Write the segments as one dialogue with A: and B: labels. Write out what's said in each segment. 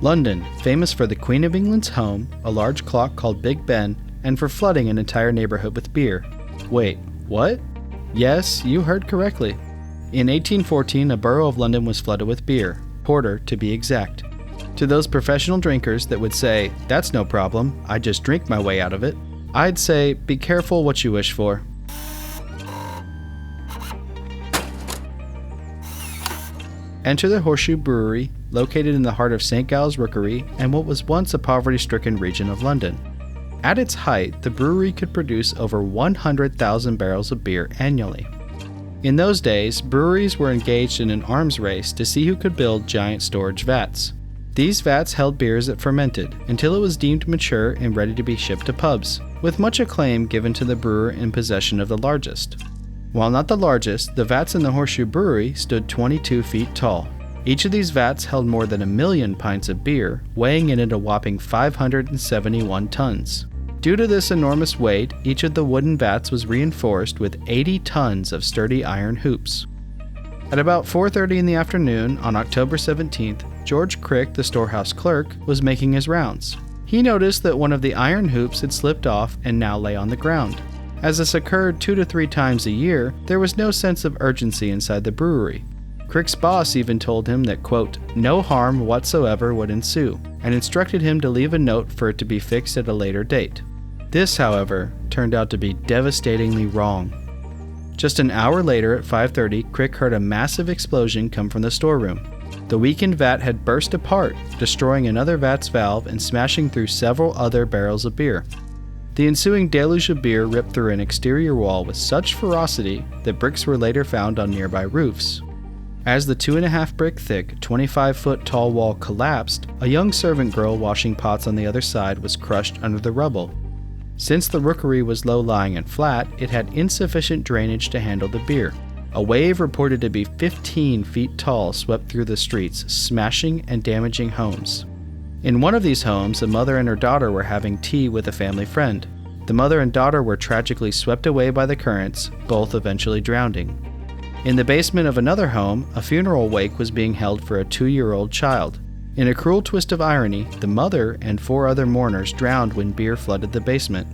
A: London, famous for the Queen of England's home, a large clock called Big Ben, and for flooding an entire neighborhood with beer. Wait, what? Yes, you heard correctly. In 1814, a borough of London was flooded with beer, porter to be exact. To those professional drinkers that would say, "That's no problem, I just drink my way out of it," I'd say, be careful what you wish for. Enter the Horseshoe Brewery, located in the heart of St. Giles Rookery and what was once a poverty-stricken region of London. At its height, the brewery could produce over 100,000 barrels of beer annually. In those days, breweries were engaged in an arms race to see who could build giant storage vats. These vats held beers that fermented until it was deemed mature and ready to be shipped to pubs, with much acclaim given to the brewer in possession of the largest. While not the largest, the vats in the Horseshoe Brewery stood 22 feet tall. Each of these vats held more than 1 million pints of beer, weighing in at a whopping 571 tons. Due to this enormous weight, each of the wooden vats was reinforced with 80 tons of sturdy iron hoops. At about 4:30 in the afternoon on October 17th, George Crick, the storehouse clerk, was making his rounds. He noticed that one of the iron hoops had slipped off and now lay on the ground. As this occurred 2 to 3 times a year, there was no sense of urgency inside the brewery. Crick's boss even told him that, quote, no harm whatsoever would ensue, and instructed him to leave a note for it to be fixed at a later date. This, however, turned out to be devastatingly wrong. Just an hour later at 5:30, Crick heard a massive explosion come from the storeroom. The weakened vat had burst apart, destroying another vat's valve and smashing through several other barrels of beer. The ensuing deluge of beer ripped through an exterior wall with such ferocity that bricks were later found on nearby roofs. As the 2.5 brick thick, 25-foot tall wall collapsed, a young servant girl washing pots on the other side was crushed under the rubble. Since the rookery was low-lying and flat, it had insufficient drainage to handle the beer. A wave reported to be 15 feet tall swept through the streets, smashing and damaging homes. In one of these homes, a mother and her daughter were having tea with a family friend. The mother and daughter were tragically swept away by the currents, both eventually drowning. In the basement of another home, a funeral wake was being held for a 2-year-old child. In a cruel twist of irony, the mother and 4 other mourners drowned when beer flooded the basement.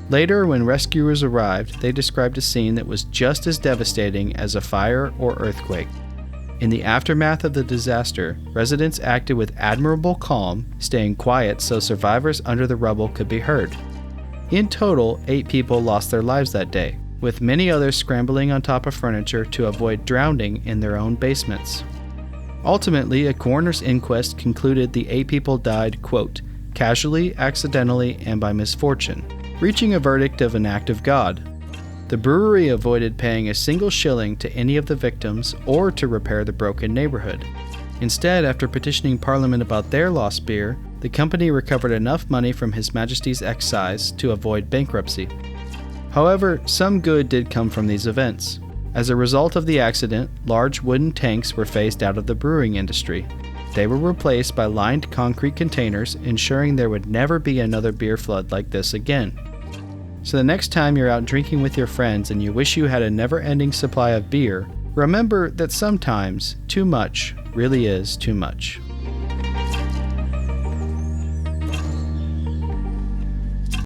A: Later, when rescuers arrived, they described a scene that was just as devastating as a fire or earthquake. In the aftermath of the disaster, residents acted with admirable calm, staying quiet so survivors under the rubble could be heard. In total, 8 people lost their lives that day, with many others scrambling on top of furniture to avoid drowning in their own basements. Ultimately, a coroner's inquest concluded the 8 people died, quote, casually, accidentally, and by misfortune, reaching a verdict of an act of God. The brewery avoided paying a single shilling to any of the victims or to repair the broken neighborhood. Instead, after petitioning Parliament about their lost beer, the company recovered enough money from His Majesty's excise to avoid bankruptcy. However, some good did come from these events. As a result of the accident, large wooden tanks were phased out of the brewing industry. They were replaced by lined concrete containers, ensuring there would never be another beer flood like this again. So the next time you're out drinking with your friends and you wish you had a never-ending supply of beer, remember that sometimes too much really is too much.